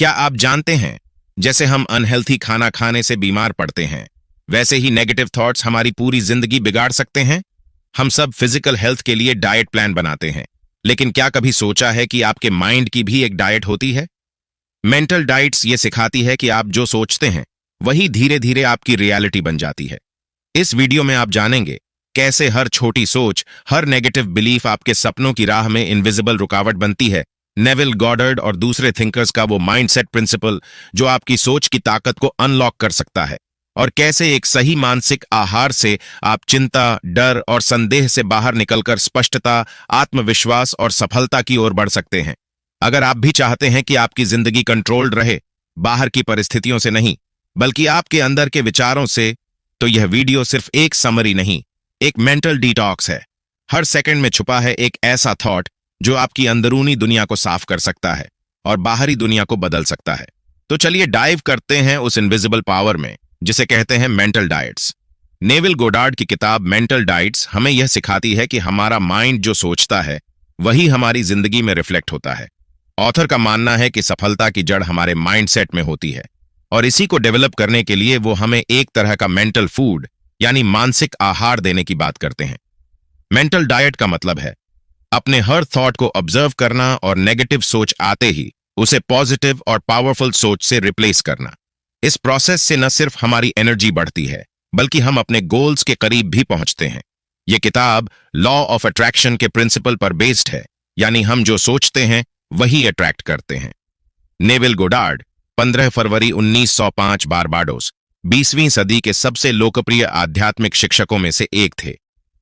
क्या आप जानते हैं, जैसे हम अनहेल्थी खाना खाने से बीमार पड़ते हैं, वैसे ही नेगेटिव थॉट्स हमारी पूरी जिंदगी बिगाड़ सकते हैं। हम सब फिजिकल हेल्थ के लिए डाइट प्लान बनाते हैं, लेकिन क्या कभी सोचा है कि आपके माइंड की भी एक डाइट होती है? मेंटल डाइट्स ये सिखाती है कि आप जो सोचते हैं वही धीरे धीरे आपकी रियलिटी बन जाती है। इस वीडियो में आप जानेंगे कैसे हर छोटी सोच, हर नेगेटिव बिलीफ आपके सपनों की राह में इनविजिबल रुकावट बनती है। नेविल गॉडर्ड और दूसरे थिंकर्स का वो माइंडसेट प्रिंसिपल जो आपकी सोच की ताकत को अनलॉक कर सकता है, और कैसे एक सही मानसिक आहार से आप चिंता, डर और संदेह से बाहर निकलकर स्पष्टता, आत्मविश्वास और सफलता की ओर बढ़ सकते हैं। अगर आप भी चाहते हैं कि आपकी जिंदगी कंट्रोल्ड रहे, बाहर की परिस्थितियों से नहीं बल्कि आपके अंदर के विचारों से, तो यह वीडियो सिर्फ एक समरी नहीं, एक मेंटल डिटॉक्स है। हर सेकंड में छुपा है एक ऐसा थॉट जो आपकी अंदरूनी दुनिया को साफ कर सकता है और बाहरी दुनिया को बदल सकता है। तो चलिए डाइव करते हैं उस इनविजिबल पावर में जिसे कहते हैं मेंटल डाइट्स। नेविल गोडार्ड की किताब मेंटल डाइट्स हमें यह सिखाती है कि हमारा माइंड जो सोचता है वही हमारी जिंदगी में रिफ्लेक्ट होता है। ऑथर का मानना है कि सफलता की जड़ हमारे माइंडसेट में होती है, और इसी को डेवलप करने के लिए वो हमें एक तरह का मेंटल फूड यानी मानसिक आहार देने की बात करते हैं। मेंटल डाइट का मतलब है अपने हर थॉट को ऑब्जर्व करना और नेगेटिव सोच आते ही उसे पॉजिटिव और पावरफुल सोच से रिप्लेस करना। इस प्रोसेस से न सिर्फ हमारी एनर्जी बढ़ती है बल्कि हम अपने गोल्स के करीब भी पहुंचते हैं। यह किताब लॉ ऑफ अट्रैक्शन के प्रिंसिपल पर बेस्ड है, यानी हम जो सोचते हैं वही अट्रैक्ट करते हैं। नेविल गोडार्ड 15 फरवरी 1905 बारबाडोस 20वीं सदी के सबसे लोकप्रिय आध्यात्मिक शिक्षकों में से एक थे,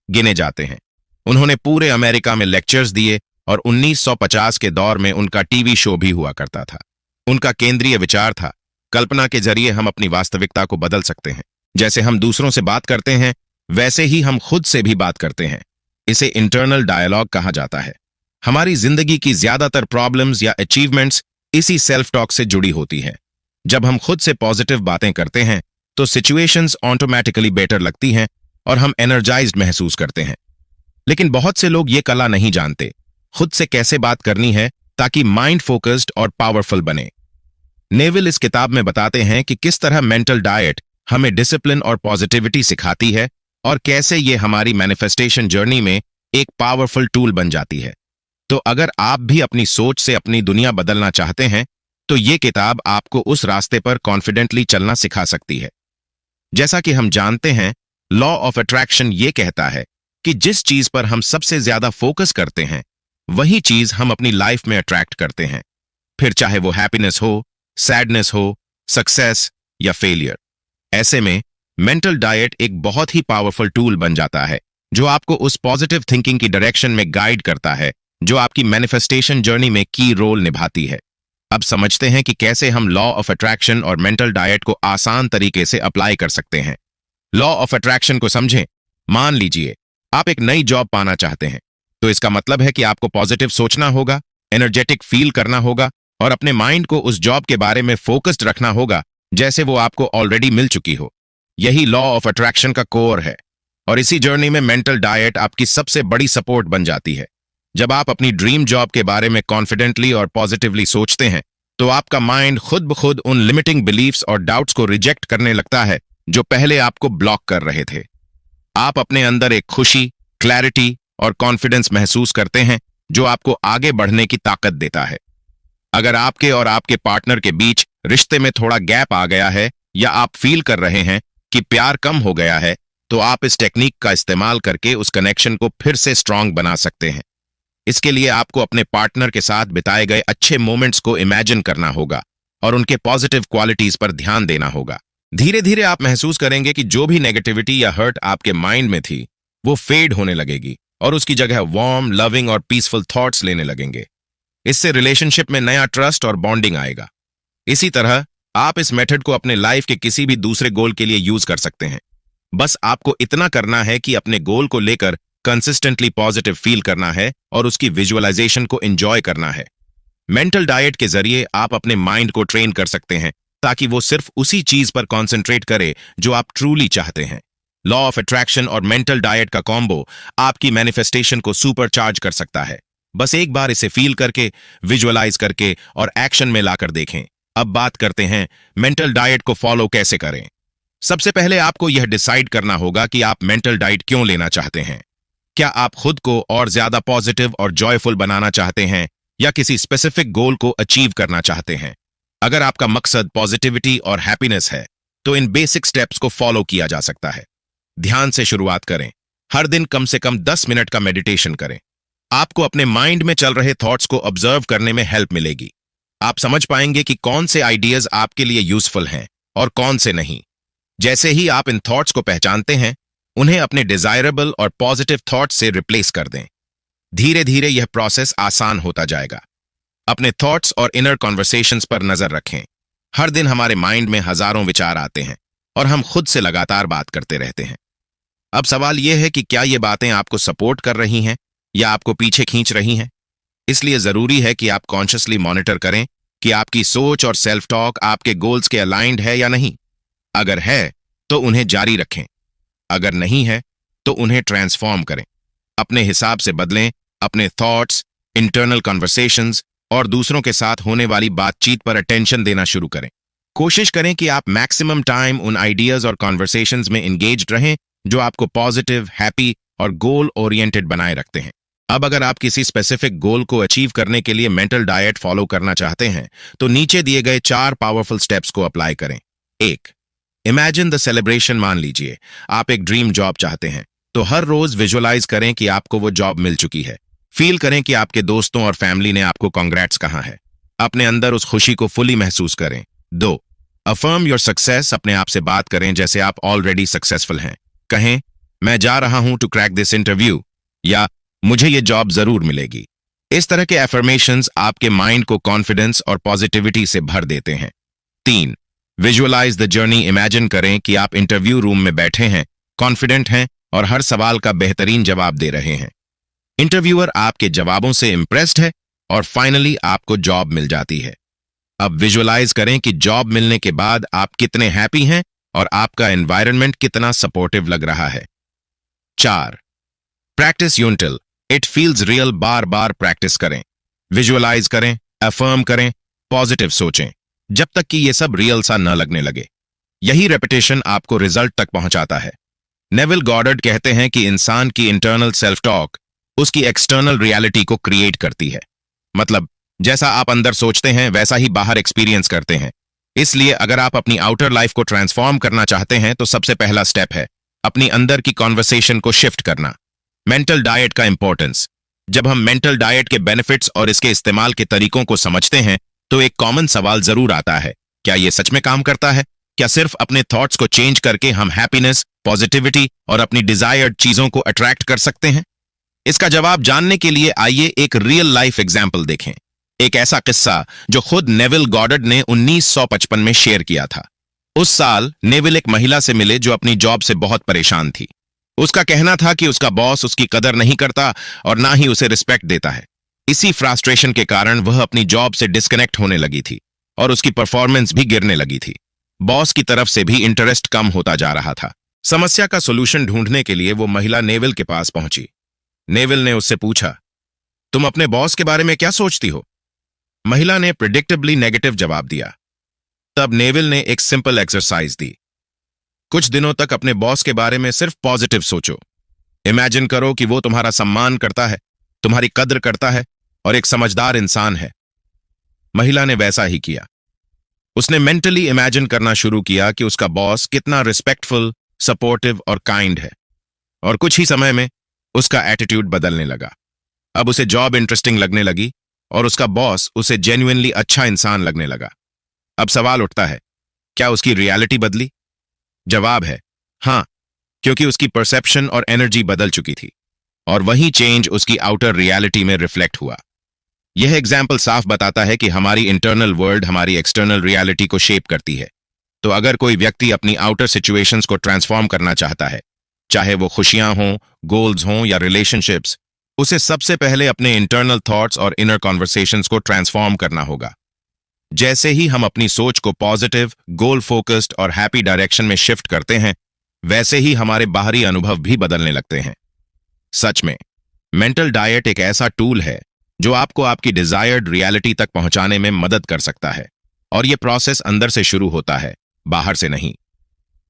गिने जाते हैं। उन्होंने पूरे अमेरिका में लेक्चर्स दिए और 1950 के दौर में उनका टीवी शो भी हुआ करता था। उनका केंद्रीय विचार था, कल्पना के जरिए हम अपनी वास्तविकता को बदल सकते हैं। जैसे हम दूसरों से बात करते हैं वैसे ही हम खुद से भी बात करते हैं। इसे इंटरनल डायलॉग कहा जाता है। हमारी जिंदगी की ज्यादातर प्रॉब्लम्स या अचीवमेंट्स इसी सेल्फ टॉक से जुड़ी होती हैं। जब हम खुद से पॉजिटिव बातें करते हैं तो सिचुएशंस ऑटोमेटिकली बेटर लगती हैं और हम एनर्जाइज्ड महसूस करते हैं। लेकिन बहुत से लोग ये कला नहीं जानते, खुद से कैसे बात करनी है ताकि माइंड फोकस्ड और पावरफुल बने। नेविल इस किताब में बताते हैं कि किस तरह मेंटल डाइट हमें डिसिप्लिन और पॉजिटिविटी सिखाती है और कैसे ये हमारी मैनिफेस्टेशन जर्नी में एक पावरफुल टूल बन जाती है। तो अगर आप भी अपनी सोच से अपनी दुनिया बदलना चाहते हैं तो ये किताब आपको उस रास्ते पर कॉन्फिडेंटली चलना सिखा सकती है। जैसा कि हम जानते हैं, लॉ ऑफ अट्रैक्शन ये कहता है कि जिस चीज पर हम सबसे ज्यादा फोकस करते हैं वही चीज हम अपनी लाइफ में अट्रैक्ट करते हैं, फिर चाहे वो हैप्पीनेस हो, सैडनेस हो, सक्सेस या फेलियर। ऐसे में मेंटल डाइट एक बहुत ही पावरफुल टूल बन जाता है जो आपको उस पॉजिटिव थिंकिंग की डायरेक्शन में गाइड करता है जो आपकी मैनिफेस्टेशन जर्नी में की रोल निभाती है। अब समझते हैं कि कैसे हम लॉ ऑफ अट्रैक्शन और मेंटल डाइट को आसान तरीके से अप्लाई कर सकते हैं। लॉ ऑफ अट्रैक्शन को समझें। मान लीजिए आप एक नई जॉब पाना चाहते हैं, तो इसका मतलब है कि आपको पॉजिटिव सोचना होगा, एनर्जेटिक फील करना होगा और अपने माइंड को उस जॉब के बारे में फोकस्ड रखना होगा जैसे वो आपको ऑलरेडी मिल चुकी हो। यही लॉ ऑफ अट्रैक्शन का कोर है, और इसी जर्नी में मेंटल डाइट आपकी सबसे बड़ी सपोर्ट बन जाती है। जब आप अपनी ड्रीम जॉब के बारे में कॉन्फिडेंटली और पॉजिटिवली सोचते हैं तो आपका माइंड खुद ब खुद उन लिमिटिंग बिलीफ्स और डाउट्स को रिजेक्ट करने लगता है जो पहले आपको ब्लॉक कर रहे थे। आप अपने अंदर एक खुशी, क्लैरिटी और कॉन्फिडेंस महसूस करते हैं जो आपको आगे बढ़ने की ताकत देता है। अगर आपके और आपके पार्टनर के बीच रिश्ते में थोड़ा गैप आ गया है या आप फील कर रहे हैं कि प्यार कम हो गया है, तो आप इस टेक्निक का इस्तेमाल करके उस कनेक्शन को फिर से स्ट्रांग बना सकते हैं। इसके लिए आपको अपने पार्टनर के साथ बिताए गए अच्छे मोमेंट्स को इमेजिन करना होगा और उनके पॉजिटिव क्वालिटीज पर ध्यान देना होगा। धीरे धीरे आप महसूस करेंगे कि जो भी नेगेटिविटी या हर्ट आपके माइंड में थी वो फेड होने लगेगी और उसकी जगह वार्म, लविंग और पीसफुल थॉट्स लेने लगेंगे। इससे रिलेशनशिप में नया ट्रस्ट और बॉन्डिंग आएगा। इसी तरह आप इस मेथड को अपने लाइफ के किसी भी दूसरे गोल के लिए यूज कर सकते हैं। बस आपको इतना करना है कि अपने गोल को लेकर कंसिस्टेंटली पॉजिटिव फील करना है और उसकी विजुअलाइजेशन को एंजॉय करना है। मेंटल डाइट के जरिए आप अपने माइंड को ट्रेन कर सकते हैं ताकि वो सिर्फ उसी चीज पर कॉन्सेंट्रेट करे जो आप ट्रूली चाहते हैं। लॉ ऑफ अट्रैक्शन और मेंटल डाइट का कॉम्बो आपकी मैनिफेस्टेशन को सुपरचार्ज कर सकता है। बस एक बार इसे फील करके, विजुअलाइज करके और एक्शन में लाकर देखें। अब बात करते हैं मेंटल डाइट को फॉलो कैसे करें। सबसे पहले आपको यह डिसाइड करना होगा कि आप मेंटल डाइट क्यों लेना चाहते हैं। क्या आप खुद को और ज्यादा पॉजिटिव और जॉयफुल बनाना चाहते हैं या किसी स्पेसिफिक गोल को अचीव करना चाहते हैं? अगर आपका मकसद पॉजिटिविटी और हैप्पीनेस है तो इन बेसिक स्टेप्स को फॉलो किया जा सकता है। ध्यान से शुरुआत करें। हर दिन कम से कम 10 मिनट का मेडिटेशन करें। आपको अपने माइंड में चल रहे थॉट्स को ऑब्जर्व करने में हेल्प मिलेगी। आप समझ पाएंगे कि कौन से आइडियाज आपके लिए यूजफुल हैं और कौन से नहीं। जैसे ही आप इन थॉट्स को पहचानते हैं, उन्हें अपने डिजायरेबल और पॉजिटिव थॉट्स से रिप्लेस कर दें। धीरे धीरे यह प्रोसेस आसान होता जाएगा। अपने थॉट्स और इनर कॉन्वर्सेशंस पर नजर रखें। हर दिन हमारे माइंड में हजारों विचार आते हैं और हम खुद से लगातार बात करते रहते हैं। अब सवाल यह है कि क्या ये बातें आपको सपोर्ट कर रही हैं या आपको पीछे खींच रही हैं। इसलिए जरूरी है कि आप कॉन्शियसली मॉनिटर करें कि आपकी सोच और सेल्फ टॉक आपके गोल्स के अलाइंड है या नहीं। अगर है तो उन्हें जारी रखें, अगर नहीं है तो उन्हें ट्रांसफॉर्म करें। अपने हिसाब से बदलें। अपने थॉट्स, इंटरनल कॉन्वर्सेशंस और दूसरों के साथ होने वाली बातचीत पर अटेंशन देना शुरू करें। कोशिश करें कि आप मैक्सिमम टाइम उन आइडियाज और कॉन्वर्सेशंस में एंगेज्ड रहें जो आपको पॉजिटिव, हैप्पी और गोल ओरिएंटेड बनाए रखते हैं। अब अगर आप किसी स्पेसिफिक गोल को अचीव करने के लिए मेंटल डाइट फॉलो करना चाहते हैं तो नीचे दिए गए 4 पावरफुल स्टेप्स को अप्लाई करें। 1. Imagine the celebration. मान लीजिए आप एक ड्रीम जॉब चाहते हैं, तो हर रोज विजुअलाइज करें कि आपको वो जॉब मिल चुकी है। फील करें कि आपके दोस्तों और फैमिली ने आपको कांग्रेट्स कहा है। अपने अंदर उस खुशी को फुली महसूस करें। 2. Affirm your success. अपने आप से बात करें जैसे आप ऑलरेडी सक्सेसफुल हैं। कहें, मैं जा रहा हूं टू क्रैक दिस इंटरव्यू, या मुझे ये जॉब जरूर मिलेगी। इस तरह के एफर्मेशंस आपके माइंड को कॉन्फिडेंस और पॉजिटिविटी से भर देते हैं। 3. Visualise the journey. इमेजिन करें कि आप इंटरव्यू रूम में बैठे हैं, कॉन्फिडेंट हैं और हर सवाल का बेहतरीन जवाब दे रहे हैं। इंटरव्यूअर आपके जवाबों से इंप्रेस्ड है और फाइनली आपको जॉब मिल जाती है। अब विजुअलाइज करें कि जॉब मिलने के बाद आप कितने हैप्पी हैं और आपका एनवायरनमेंट कितना सपोर्टिव लग रहा है। 4. Practice until it feels real. बार बार प्रैक्टिस करें, विजुअलाइज करें, अफर्म करें, पॉजिटिव सोचें, जब तक कि ये सब रियल सा न लगने लगे। यही रेपिटेशन आपको रिजल्ट तक पहुंचाता है। नेविल गॉडर्ड कहते हैं कि इंसान की इंटरनल सेल्फ टॉक उसकी एक्सटर्नल रियलिटी को क्रिएट करती है। मतलब जैसा आप अंदर सोचते हैं वैसा ही बाहर एक्सपीरियंस करते हैं। इसलिए अगर आप अपनी आउटर लाइफ को ट्रांसफॉर्म करना चाहते हैं तो सबसे पहला स्टेप है अपनी अंदर की कॉन्वर्सेशन को शिफ्ट करना। मेंटल डाइट का इंपॉर्टेंस। जब हम मेंटल डाइट के बेनिफिट्स और इसके इस्तेमाल के तरीकों को समझते हैं तो एक कॉमन सवाल जरूर आता है, क्या यह सच में काम करता है? क्या सिर्फ अपने थॉट्स को चेंज करके हम हैप्पीनेस, पॉजिटिविटी और अपनी डिजायर्ड चीजों को अट्रैक्ट कर सकते हैं? इसका जवाब जानने के लिए आइए एक रियल लाइफ एग्जाम्पल देखें। एक ऐसा किस्सा जो खुद नेविल गॉडर्ड ने 1955 में शेयर किया था। उस साल नेविल एक महिला से मिले जो अपनी जॉब से बहुत परेशान थी। उसका कहना था कि उसका बॉस उसकी कदर नहीं करता और ना ही उसे रिस्पेक्ट देता है। इसी फ्रस्ट्रेशन के कारण वह अपनी जॉब से डिस्कनेक्ट होने लगी थी और उसकी परफॉर्मेंस भी गिरने लगी थी। बॉस की तरफ से भी इंटरेस्ट कम होता जा रहा था। समस्या का सोल्यूशन ढूंढने के लिए वो महिला नेविल के पास पहुंची। नेविल ने उससे पूछा, तुम अपने बॉस के बारे में क्या सोचती हो? महिला ने प्रिडिक्टेबली नेगेटिव जवाब दिया। तब नेविल ने एक सिंपल एक्सरसाइज दी। कुछ दिनों तक अपने बॉस के बारे में सिर्फ पॉजिटिव सोचो। इमेजिन करो कि वो तुम्हारा सम्मान करता है, तुम्हारी कद्र करता है और एक समझदार इंसान है। महिला ने वैसा ही किया। उसने मेंटली इमेजिन करना शुरू किया कि उसका बॉस कितना रिस्पेक्टफुल, सपोर्टिव और काइंड है, और कुछ ही समय में उसका एटीट्यूड बदलने लगा। अब उसे जॉब इंटरेस्टिंग लगने लगी और उसका बॉस उसे जेन्युइनली अच्छा इंसान लगने लगा। अब सवाल उठता है, क्या उसकी रियलिटी बदली? जवाब है हां, क्योंकि उसकी परसेप्शन और एनर्जी बदल चुकी थी और वही चेंज उसकी आउटर रियलिटी में रिफ्लेक्ट हुआ। यह एग्जाम्पल साफ बताता है कि हमारी इंटरनल वर्ल्ड हमारी एक्सटर्नल रियलिटी को शेप करती है। तो अगर कोई व्यक्ति अपनी आउटर सिचुएशंस को ट्रांसफॉर्म करना चाहता है, चाहे वो खुशियां हों, गोल्स हों या रिलेशनशिप्स, उसे सबसे पहले अपने इंटरनल थॉट्स और इनर कॉन्वर्सेशंस को ट्रांसफॉर्म करना होगा। जैसे ही हम अपनी सोच को पॉजिटिव, गोल फोकस्ड और हैप्पी डायरेक्शन में शिफ्ट करते हैं, वैसे ही हमारे बाहरी अनुभव भी बदलने लगते हैं। सच में मेंटल डाइट एक ऐसा टूल है जो आपको आपकी डिजायर्ड रियलिटी तक पहुंचाने में मदद कर सकता है। और ये प्रोसेस अंदर से शुरू होता है, बाहर से नहीं।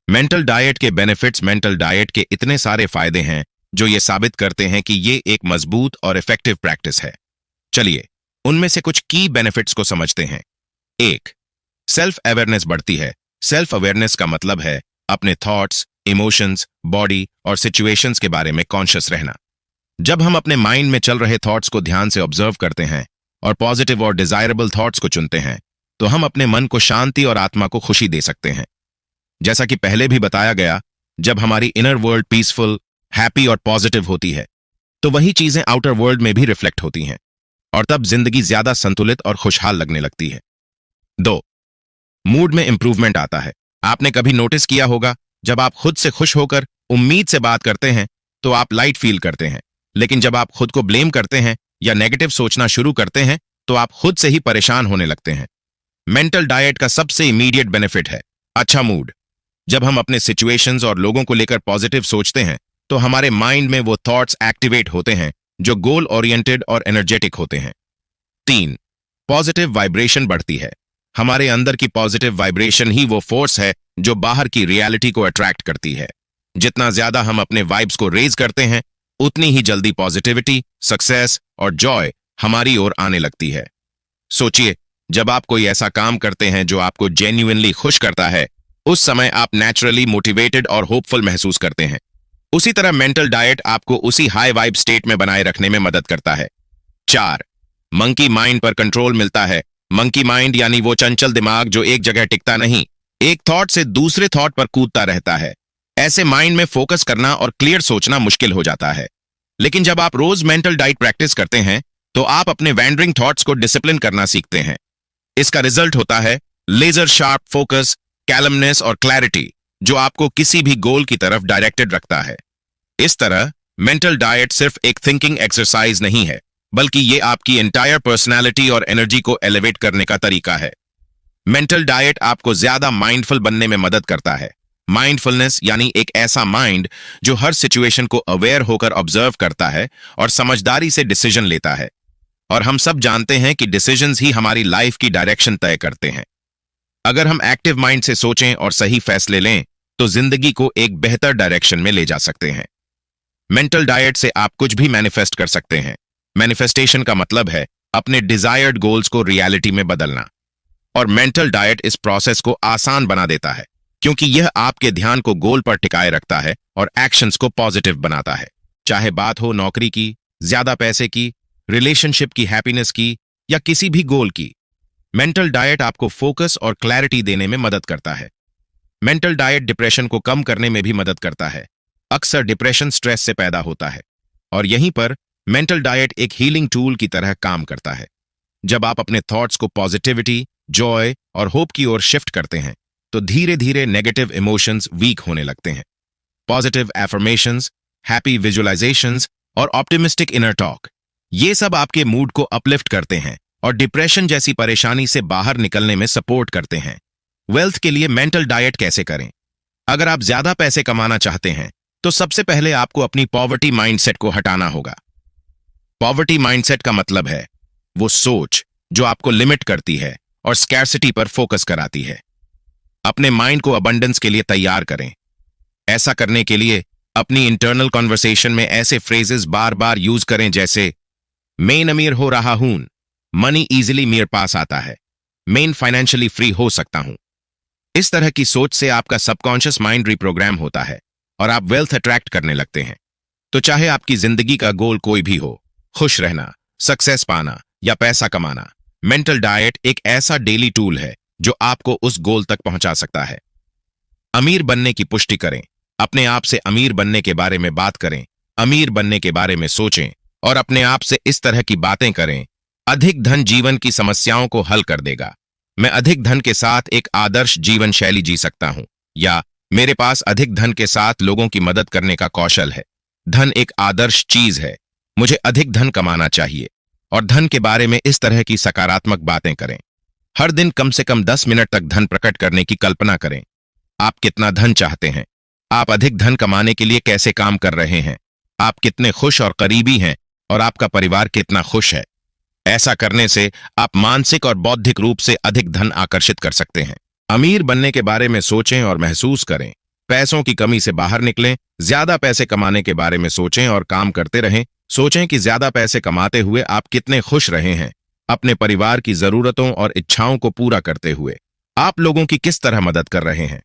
मेंटल डाइट के बेनिफिट्स। मेंटल डाइट के इतने सारे फायदे हैं जो ये साबित करते हैं कि ये एक मजबूत और इफेक्टिव प्रैक्टिस है। चलिए उनमें से कुछ की बेनिफिट्स को समझते हैं। 1. सेल्फ अवेयरनेस बढ़ती है। सेल्फ अवेयरनेस का मतलब है अपने थॉट्स, इमोशंस, बॉडी और सिचुएशंस के बारे में कॉन्शियस रहना। जब हम अपने माइंड में चल रहे थॉट्स को ध्यान से ऑब्जर्व करते हैं और पॉजिटिव और डिजायरेबल थॉट्स को चुनते हैं, तो हम अपने मन को शांति और आत्मा को खुशी दे सकते हैं। जैसा कि पहले भी बताया गया, जब हमारी इनर वर्ल्ड पीसफुल, हैप्पी और पॉजिटिव होती है, तो वही चीजें आउटर वर्ल्ड में भी रिफ्लेक्ट होती हैं और तब जिंदगी ज्यादा संतुलित और खुशहाल लगने लगती है। 2. मूड में इंप्रूवमेंट आता है। आपने कभी नोटिस किया होगा, जब आप खुद से खुश होकर उम्मीद से बात करते हैं तो आप लाइट फील करते हैं, लेकिन जब आप खुद को ब्लेम करते हैं या नेगेटिव सोचना शुरू करते हैं तो आप खुद से ही परेशान होने लगते हैं। मेंटल डाइट का सबसे इमीडिएट बेनिफिट है अच्छा मूड। जब हम अपने सिचुएशंस और लोगों को लेकर पॉजिटिव सोचते हैं तो हमारे माइंड में वो थॉट्स एक्टिवेट होते हैं जो गोल ओरिएंटेड और एनर्जेटिक होते हैं। 3. पॉजिटिव वाइब्रेशन बढ़ती है। हमारे अंदर की पॉजिटिव वाइब्रेशन ही वो फोर्स है जो बाहर की रियलिटी को अट्रैक्ट करती है। जितना ज्यादा हम अपने वाइब्स को रेज करते हैं, उतनी ही जल्दी पॉजिटिविटी, सक्सेस और जॉय हमारी ओर आने लगती है। सोचिए, जब आप कोई ऐसा काम करते हैं जो आपको जेन्युइनली खुश करता है, उस समय आप नेचुरली मोटिवेटेड और होपफुल महसूस करते हैं। उसी तरह मेंटल डाइट आपको उसी हाई वाइब स्टेट में बनाए रखने में मदद करता है। 4. मंकी माइंड पर कंट्रोल मिलता है। मंकी माइंड यानी वो चंचल दिमाग जो एक जगह टिकता नहीं, एक थॉट से दूसरे थॉट पर कूदता रहता है। ऐसे माइंड में फोकस करना और क्लियर सोचना मुश्किल हो जाता है। लेकिन जब आप रोज मेंटल डाइट प्रैक्टिस करते हैं तो आप अपने वैंडरिंग थॉट्स को डिसिप्लिन करना सीखते हैं। इसका रिजल्ट होता है लेजर शार्प फोकस, कैलमनेस और क्लैरिटी, जो आपको किसी भी गोल की तरफ डायरेक्टेड रखता है। इस तरह मेंटल डाइट सिर्फ एक थिंकिंग एक्सरसाइज नहीं है, बल्कि ये आपकी एंटायर पर्सनालिटी और एनर्जी को एलिवेट करने का तरीका है। मेंटल डाइट आपको ज्यादा माइंडफुल बनने में मदद करता है। माइंडफुलनेस यानी एक ऐसा माइंड जो हर सिचुएशन को अवेयर होकर ऑब्जर्व करता है और समझदारी से डिसीजन लेता है। और हम सब जानते हैं कि डिसीजंस ही हमारी लाइफ की डायरेक्शन तय करते हैं। अगर हम एक्टिव माइंड से सोचें और सही फैसले लें तो जिंदगी को एक बेहतर डायरेक्शन में ले जा सकते हैं। मेंटल डाइट से आप कुछ भी मैनिफेस्ट कर सकते हैं। मैनिफेस्टेशन का मतलब है अपने डिजायर्ड गोल्स को रियलिटी में बदलना, और मेंटल डाइट इस प्रोसेस को आसान बना देता है क्योंकि यह आपके ध्यान को गोल पर टिकाए रखता है और एक्शंस को पॉजिटिव बनाता है। चाहे बात हो नौकरी की, ज्यादा पैसे की, रिलेशनशिप की, हैप्पीनेस की या किसी भी गोल की, मेंटल डाइट आपको फोकस और क्लैरिटी देने में मदद करता है। मेंटल डाइट डिप्रेशन को कम करने में भी मदद करता है। अक्सर डिप्रेशन स्ट्रेस से पैदा होता है और यहीं पर मेंटल डाइट एक हीलिंग टूल की तरह काम करता है। जब आप अपने थॉट्स को पॉजिटिविटी, जॉय और होप की ओर शिफ्ट करते हैं तो धीरे धीरे नेगेटिव इमोशंस वीक होने लगते हैं। पॉजिटिव एफर्मेशंस, हैप्पी विजुअलाइजेशंस और ऑप्टिमिस्टिक इनर टॉक, ये सब आपके मूड को अपलिफ्ट करते हैं और डिप्रेशन जैसी परेशानी से बाहर निकलने में सपोर्ट करते हैं। वेल्थ के लिए मेंटल डाइट कैसे करें? अगर आप ज्यादा पैसे कमाना चाहते हैं तो सबसे पहले आपको अपनी पॉवर्टी माइंडसेट को हटाना होगा। पॉवर्टी माइंडसेट का मतलब है वो सोच जो आपको लिमिट करती है और स्कैर्सिटी पर फोकस कराती है। अपने माइंड को अबंडेंस के लिए तैयार करें। ऐसा करने के लिए अपनी इंटरनल कॉन्वर्सेशन में ऐसे फ्रेजेस बार बार यूज करें जैसे मैं अमीर हो रहा हूं, मनी इजीली मेरे पास आता है, मैं फाइनेंशियली फ्री हो सकता हूं। इस तरह की सोच से आपका सबकॉन्शियस माइंड रिप्रोग्राम होता है और आप वेल्थ अट्रैक्ट करने लगते हैं। तो चाहे आपकी जिंदगी का गोल कोई भी हो, खुश रहना, सक्सेस पाना या पैसा कमाना, मेंटल डाइट एक ऐसा डेली टूल है जो आपको उस गोल तक पहुंचा सकता है। अमीर बनने की पुष्टि करें। अपने आप से अमीर बनने के बारे में बात करें, अमीर बनने के बारे में सोचें और अपने आप से इस तरह की बातें करें, अधिक धन जीवन की समस्याओं को हल कर देगा, मैं अधिक धन के साथ एक आदर्श जीवन शैली जी सकता हूं, या मेरे पास अधिक धन के साथ लोगों की मदद करने का कौशल है। धन एक आदर्श चीज है, मुझे अधिक धन कमाना चाहिए। और धन के बारे में इस तरह की सकारात्मक बातें करें। हर दिन कम से कम 10 मिनट तक धन प्रकट करने की कल्पना करें। आप कितना धन चाहते हैं? आप अधिक धन कमाने के लिए कैसे काम कर रहे हैं? आप कितने खुश और करीबी हैं और आपका परिवार कितना खुश है? ऐसा करने से आप मानसिक और बौद्धिक रूप से अधिक धन आकर्षित कर सकते हैं। अमीर बनने के बारे में सोचें और महसूस करें। पैसों की कमी से बाहर निकलें। ज्यादा पैसे कमाने के बारे में सोचें और काम करते रहें। सोचें कि ज्यादा पैसे कमाते हुए आप कितने खुश रहे हैं। अपने परिवार की जरूरतों और इच्छाओं को पूरा करते हुए आप लोगों की किस तरह मदद कर रहे हैं।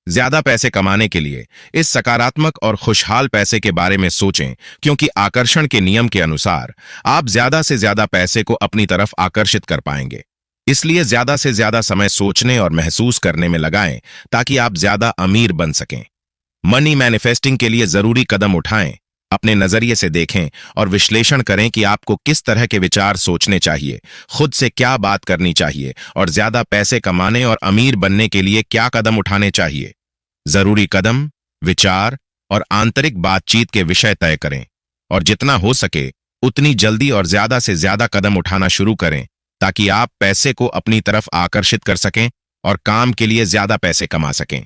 ज्यादा पैसे कमाने के लिए इस सकारात्मक और खुशहाल पैसे के बारे में सोचें, क्योंकि आकर्षण के नियम के अनुसार आप ज्यादा से ज्यादा पैसे को अपनी तरफ आकर्षित कर पाएंगे। इसलिए ज्यादा से ज्यादा समय सोचने और महसूस करने में लगाएं ताकि आप ज्यादा अमीर बन सकें। मनी मैनिफेस्टिंग के लिए जरूरी कदम उठाएं। अपने नजरिए से देखें और विश्लेषण करें कि आपको किस तरह के विचार सोचने चाहिए, खुद से क्या बात करनी चाहिए और ज्यादा पैसे कमाने और अमीर बनने के लिए क्या कदम उठाने चाहिए। जरूरी कदम, विचार और आंतरिक बातचीत के विषय तय करें और जितना हो सके उतनी जल्दी और ज्यादा से ज्यादा कदम उठाना शुरू करें ताकि आप पैसे को अपनी तरफ आकर्षित कर सकें और काम के लिए ज्यादा पैसे कमा सकें।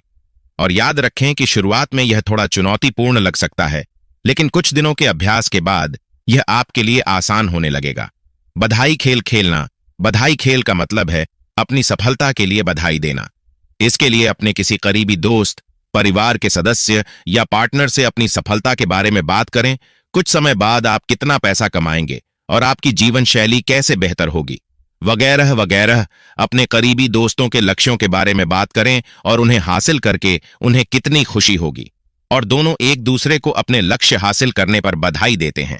और याद रखें कि शुरुआत में यह थोड़ा चुनौतीपूर्ण लग सकता है, लेकिन कुछ दिनों के अभ्यास के बाद यह आपके लिए आसान होने लगेगा। बधाई खेल खेलना। बधाई खेल का मतलब है अपनी सफलता के लिए बधाई देना। इसके लिए अपने किसी करीबी दोस्त, परिवार के सदस्य या पार्टनर से अपनी सफलता के बारे में बात करें। कुछ समय बाद आप कितना पैसा कमाएंगे और आपकी जीवन शैली कैसे बेहतर होगी, वगैरह वगैरह। अपने करीबी दोस्तों के लक्ष्यों के बारे में बात करें और उन्हें हासिल करके उन्हें कितनी खुशी होगी, और दोनों एक दूसरे को अपने लक्ष्य हासिल करने पर बधाई देते हैं।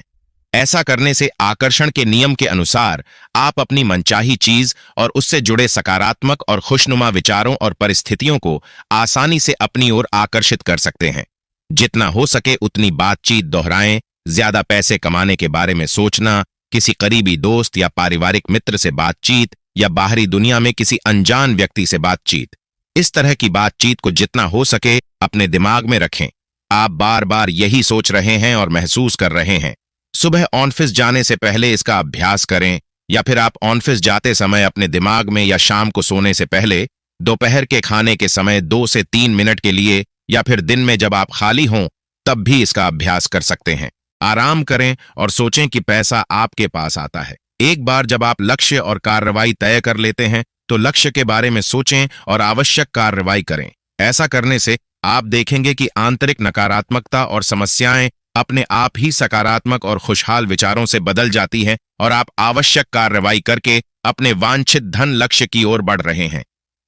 ऐसा करने से आकर्षण के नियम के अनुसार आप अपनी मनचाही चीज और उससे जुड़े सकारात्मक और खुशनुमा विचारों और परिस्थितियों को आसानी से अपनी ओर आकर्षित कर सकते हैं। जितना हो सके उतनी बातचीत दोहराएं। ज्यादा पैसे कमाने के बारे में सोचना, किसी करीबी दोस्त या पारिवारिक मित्र से बातचीत या बाहरी दुनिया में किसी अनजान व्यक्ति से बातचीत। इस तरह की बातचीत को जितना हो सके अपने दिमाग में रखें। आप बार बार यही सोच रहे हैं और महसूस कर रहे हैं। सुबह ऑफिस जाने से पहले इसका अभ्यास करें, या फिर आप ऑफिस जाते समय अपने दिमाग में, या शाम को सोने से पहले, दोपहर के खाने के समय 2 से 3 मिनट के लिए, या फिर दिन में जब आप खाली हों तब भी इसका अभ्यास कर सकते हैं। आराम करें और सोचें कि पैसा आपके पास आता है। एक बार जब आप लक्ष्य और कार्रवाई तय कर लेते हैं तो लक्ष्य के बारे में सोचें और आवश्यक कार्रवाई करें। ऐसा करने से आप देखेंगे कि आंतरिक नकारात्मकता और समस्याएं अपने आप ही सकारात्मक और खुशहाल विचारों से बदल जाती हैं और आप आवश्यक कार्रवाई करके अपने वांछित धन लक्ष्य की ओर बढ़ रहे हैं।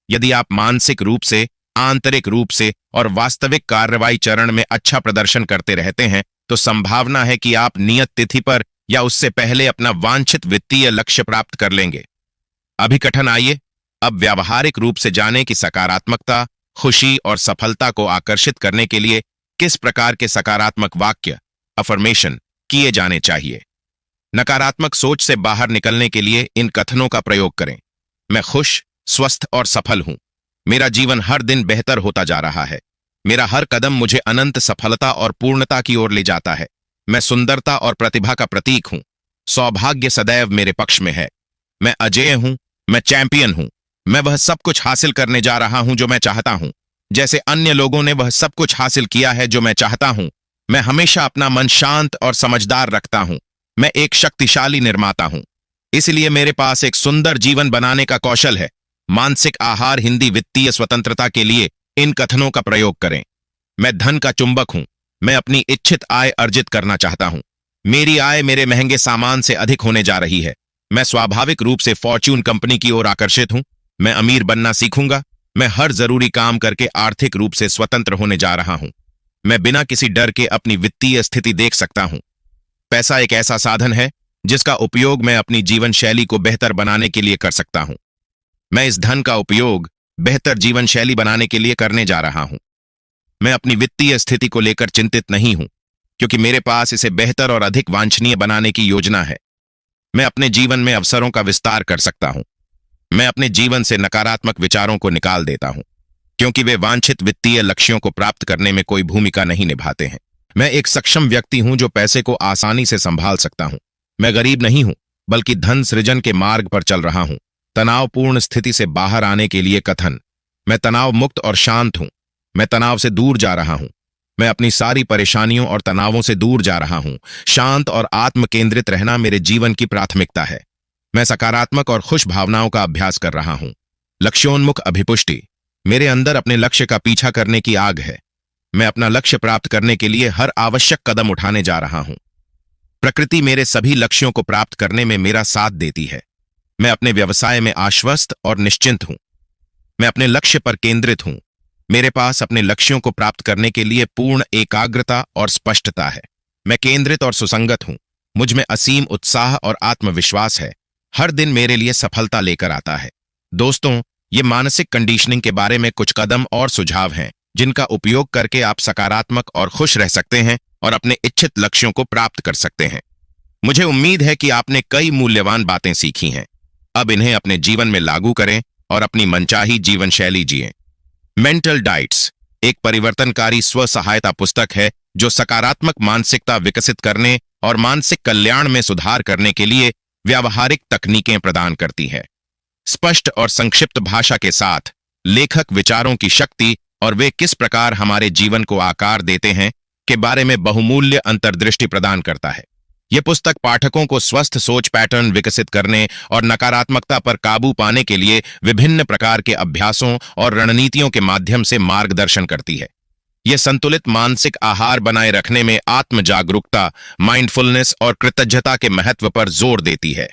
यदि आप मानसिक रूप से, आंतरिक रूप से और वास्तविक कार्रवाई चरण में अच्छा प्रदर्शन करते रहते हैं तो संभावना है कि आप नियत तिथि पर या उससे पहले अपना वांछित वित्तीय लक्ष्य प्राप्त कर लेंगे। अभी कथन आइए अब व्यावहारिक रूप से जानें कि सकारात्मकता, खुशी और सफलता को आकर्षित करने के लिए किस प्रकार के सकारात्मक वाक्य, अफर्मेशन किए जाने चाहिए। नकारात्मक सोच से बाहर निकलने के लिए इन कथनों का प्रयोग करें। मैं खुश, स्वस्थ और सफल हूं। मेरा जीवन हर दिन बेहतर होता जा रहा है। मेरा हर कदम मुझे अनंत सफलता और पूर्णता की ओर ले जाता है। मैं सुंदरता और प्रतिभा का प्रतीक हूं। सौभाग्य सदैव मेरे पक्ष में है। मैं अजेय हूं। मैं चैंपियन हूं। मैं वह सब कुछ हासिल करने जा रहा हूं जो मैं चाहता हूं, जैसे अन्य लोगों ने वह सब कुछ हासिल किया है जो मैं चाहता हूं। मैं हमेशा अपना मन शांत और समझदार रखता हूं। मैं एक शक्तिशाली निर्माता हूं, इसलिए मेरे पास एक सुंदर जीवन बनाने का कौशल है। मानसिक आहार हिंदी वित्तीय स्वतंत्रता के लिए इन कथनों का प्रयोग करें। मैं धन का चुंबक हूं। मैं अपनी इच्छित आय अर्जित करना चाहता हूं। मेरी आय मेरे महंगे सामान से अधिक होने जा रही है। मैं स्वाभाविक रूप से फॉर्च्यून कंपनी की ओर आकर्षित हूं। मैं अमीर बनना सीखूंगा। मैं हर जरूरी काम करके आर्थिक रूप से स्वतंत्र होने जा रहा हूं। मैं बिना किसी डर के अपनी वित्तीय स्थिति देख सकता हूं। पैसा एक ऐसा साधन है जिसका उपयोग मैं अपनी जीवन शैली को बेहतर बनाने के लिए कर सकता हूं। मैं इस धन का उपयोग बेहतर जीवन शैली बनाने के लिए करने जा रहा हूं। मैं अपनी वित्तीय स्थिति को लेकर चिंतित नहीं हूं, क्योंकि मेरे पास इसे बेहतर और अधिक वांछनीय बनाने की योजना है। मैं अपने जीवन में अवसरों का विस्तार कर सकता हूं। मैं अपने जीवन से नकारात्मक विचारों को निकाल देता हूं, क्योंकि वे वांछित वित्तीय लक्ष्यों को प्राप्त करने में कोई भूमिका नहीं निभाते हैं। मैं एक सक्षम व्यक्ति हूं जो पैसे को आसानी से संभाल सकता हूं। मैं गरीब नहीं हूं, बल्कि धन सृजन के मार्ग पर चल रहा हूं। तनावपूर्ण स्थिति से बाहर आने के लिए कथन। मैं तनाव मुक्त और शांत हूं। मैं तनाव से दूर जा रहा हूं। मैं अपनी सारी परेशानियों और तनावों से दूर जा रहा हूं। शांत और आत्म केंद्रित रहना मेरे जीवन की प्राथमिकता है। मैं सकारात्मक और खुश भावनाओं का अभ्यास कर रहा हूं। लक्ष्योन्मुख अभिपुष्टि। मेरे अंदर अपने लक्ष्य का पीछा करने की आग है। मैं अपना लक्ष्य प्राप्त करने के लिए हर आवश्यक कदम उठाने जा रहा हूं। प्रकृति मेरे सभी लक्ष्यों को प्राप्त करने में मेरा साथ देती है। मैं अपने व्यवसाय में आश्वस्त और निश्चिंत हूं। मैं अपने लक्ष्य पर केंद्रित हूं। मेरे पास अपने लक्ष्यों को प्राप्त करने के लिए पूर्ण एकाग्रता और स्पष्टता है। मैं केंद्रित और सुसंगत हूं। मुझ में असीम उत्साह और आत्मविश्वास है। हर दिन मेरे लिए सफलता लेकर आता है। दोस्तों, ये मानसिक कंडीशनिंग के बारे में कुछ कदम और सुझाव हैं जिनका उपयोग करके आप सकारात्मक और खुश रह सकते हैं और अपने इच्छित लक्ष्यों को प्राप्त कर सकते हैं। मुझे उम्मीद है कि आपने कई मूल्यवान बातें सीखी हैं। अब इन्हें अपने जीवन में लागू करें और अपनी मनचाही जीवन शैली जिएं। मेंटल डाइट्स एक परिवर्तनकारी स्व सहायता पुस्तक है जो सकारात्मक मानसिकता विकसित करने और मानसिक कल्याण में सुधार करने के लिए व्यावहारिक तकनीकें प्रदान करती है। स्पष्ट और संक्षिप्त भाषा के साथ लेखक विचारों की शक्ति और वे किस प्रकार हमारे जीवन को आकार देते हैं के बारे में बहुमूल्य अंतर्दृष्टि प्रदान करता है। यह पुस्तक पाठकों को स्वस्थ सोच पैटर्न विकसित करने और नकारात्मकता पर काबू पाने के लिए विभिन्न प्रकार के अभ्यासों और रणनीतियों के माध्यम से मार्गदर्शन करती है। यह संतुलित मानसिक आहार बनाए रखने में आत्म जागरूकता, माइंडफुलनेस और कृतज्ञता के महत्व पर जोर देती है।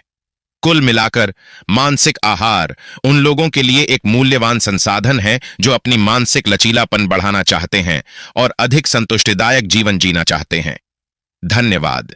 कुल मिलाकर मानसिक आहार उन लोगों के लिए एक मूल्यवान संसाधन है जो अपनी मानसिक लचीलापन बढ़ाना चाहते हैं और अधिक संतुष्टिदायक जीवन जीना चाहते हैं। धन्यवाद।